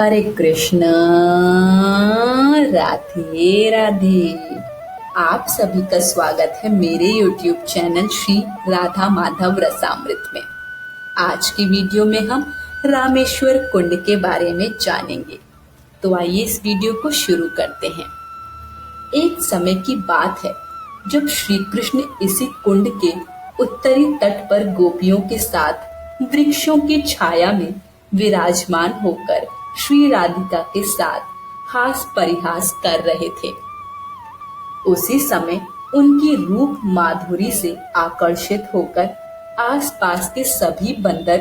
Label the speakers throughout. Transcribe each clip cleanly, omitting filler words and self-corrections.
Speaker 1: हरे कृष्ण। राधे राधे। आप सभी का स्वागत है मेरे YouTube चैनल श्री राधा माधव रसामृत में। आज की वीडियो में हम रामेश्वर कुंड के बारे में जानेंगे। तो आइए इस वीडियो को शुरू करते हैं। एक समय की बात है जब श्री कृष्ण इसी कुंड के उत्तरी तट पर गोपियों के साथ वृक्षों की छाया में विराजमान होकर श्री राधिका के साथ हास परिहास कर रहे थे। उसी समय उनकी रूप माधुरी से आकर्षित होकर आसपास के सभी बंदर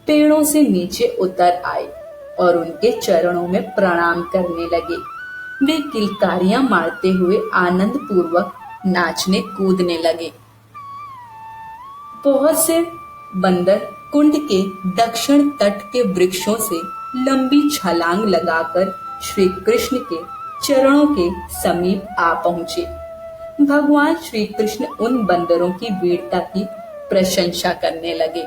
Speaker 1: पेड़ों से नीचे उतर आए और उनके चरणों में प्रणाम करने लगे। वे किलकारियां मारते हुए आनंद पूर्वक नाचने कूदने लगे। बहुत से बंदर कुंड के दक्षिण तट के वृक्षों से लंबी छलांग लगाकर श्री कृष्ण के चरणों के समीप आ पहुंचे। भगवान श्री कृष्ण उन बंदरों की वीरता की प्रशंसा करने लगे।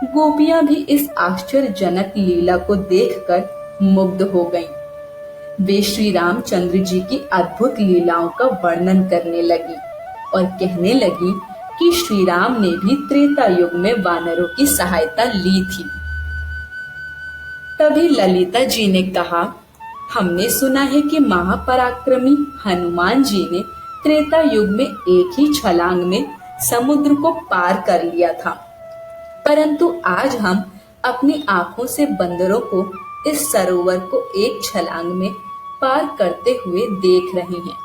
Speaker 1: गोपियां भी इस आश्चर्यजनक लीला को देखकर मुग्ध हो गईं। वे श्री रामचंद्र जी की अद्भुत लीलाओं का वर्णन करने लगी और कहने लगी कि श्री राम ने भी त्रेता युग में वानरों की सहायता ली थी। तभी ललिता जी ने कहा, हमने सुना है कि महापराक्रमी हनुमान जी ने त्रेता युग में एक ही छलांग में समुद्र को पार कर लिया था, परंतु आज हम अपनी आंखों से बंदरों को इस सरोवर को एक छलांग में पार करते हुए देख रहे हैं।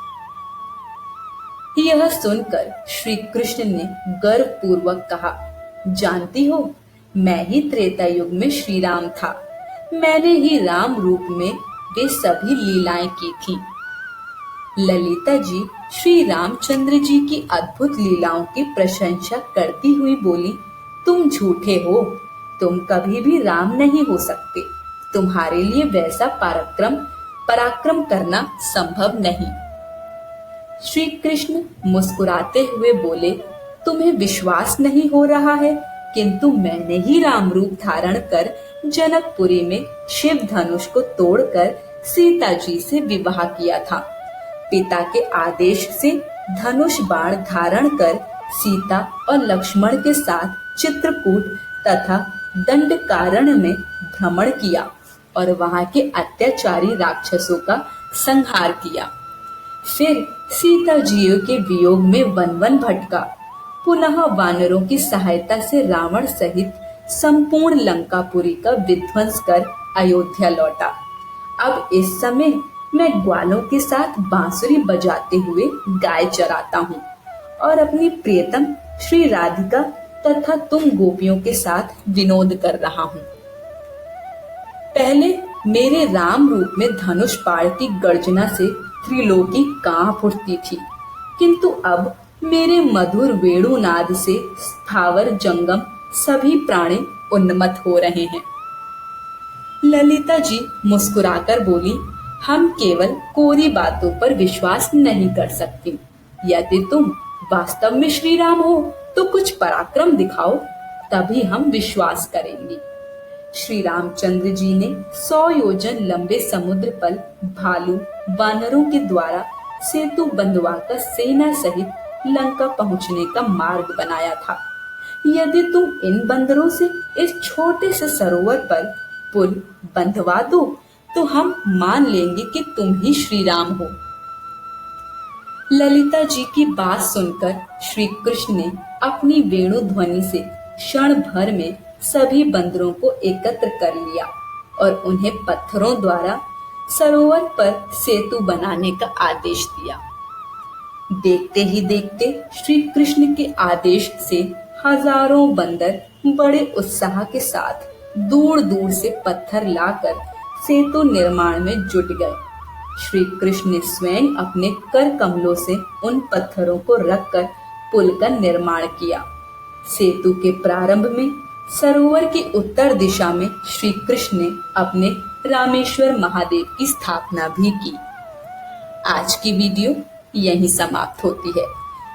Speaker 1: यह सुनकर श्री कृष्ण ने गर्व पूर्वक कहा, जानती हो, मैं ही त्रेता युग में श्री राम था। मैंने ही राम रूप में वे सभी लीलाएं की थी। ललिता जी श्री रामचंद्र जी की अद्भुत लीलाओं की प्रशंसा करती हुई बोली, तुम झूठे हो, तुम कभी भी राम नहीं हो सकते। तुम्हारे लिए वैसा पराक्रम करना संभव नहीं। श्री कृष्ण मुस्कुराते हुए बोले, तुम्हें विश्वास नहीं हो रहा है, किंतु मैंने ही राम रूप धारण कर जनकपुरी में शिव धनुष को तोड़कर सीता जी से विवाह किया था। पिता के आदेश से धनुष बाण धारण कर सीता और लक्ष्मण के साथ चित्रकूट तथा दंडकारण्य में भ्रमण किया और वहां के अत्याचारी राक्षसों का संहार किया। फिर सीता जी के वियोग में वन वन भटका। पुनः वानरों की सहायता से रावण सहित संपूर्ण लंकापुरी का विध्वंस कर अयोध्या लौटा। अब इस समय मैं ग्वालों के साथ बांसुरी बजाते हुए गाय चराता हूँ और अपनी प्रियतम श्री राधिका तथा तुम गोपियों के साथ विनोद कर रहा हूँ। पहले मेरे राम रूप में धनुष बाण की गर्जना से त्रिलोकी कांप उठती थी, किंतु अब मेरे मधुर वेणुनाद से स्थावर जंगम सभी प्राणी उन्मत्त हो रहे हैं। ललिता जी मुस्कुराकर बोली, हम केवल कोरी बातों पर विश्वास नहीं कर सकती। यदि तुम वास्तव में श्री राम हो तो कुछ पराक्रम दिखाओ, तभी हम विश्वास करेंगे। श्री रामचंद्र जी ने 100 योजन लंबे समुद्र पर भालू वानरों के द्वारा सेतु बंधवाकर सेना सहित लंका पहुंचने का मार्ग बनाया था। यदि तुम इन बंदरों से इस छोटे से सरोवर पर पुल बंधवा दो तो हम मान लेंगे कि तुम ही श्री राम हो। ललिता जी की बात सुनकर श्री कृष्ण ने अपनी वेणु ध्वनि से क्षण भर में सभी बंदरों को एकत्र कर लिया और उन्हें पत्थरों द्वारा सरोवर पर सेतु बनाने का आदेश दिया। देखते ही देखते श्री कृष्ण के आदेश से हजारों बंदर बड़े उत्साह के साथ दूर दूर से पत्थर लाकर सेतु निर्माण में जुट गए। श्री कृष्ण ने स्वयं अपने कर कमलों से उन पत्थरों को रखकर पुल का निर्माण किया। सेतु के प्रारंभ में सरोवर की उत्तर दिशा में श्री कृष्ण ने अपने रामेश्वर महादेव की स्थापना भी की। आज की वीडियो यहीं समाप्त होती है।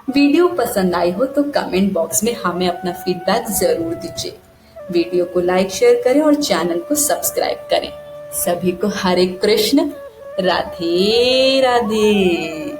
Speaker 1: वीडियो पसंद आई हो तो कमेंट बॉक्स में हमें अपना फीडबैक जरूर दीजिए। वीडियो को लाइक शेयर करें और चैनल को सब्सक्राइब करें। सभी को हरे कृष्ण, राधे राधे।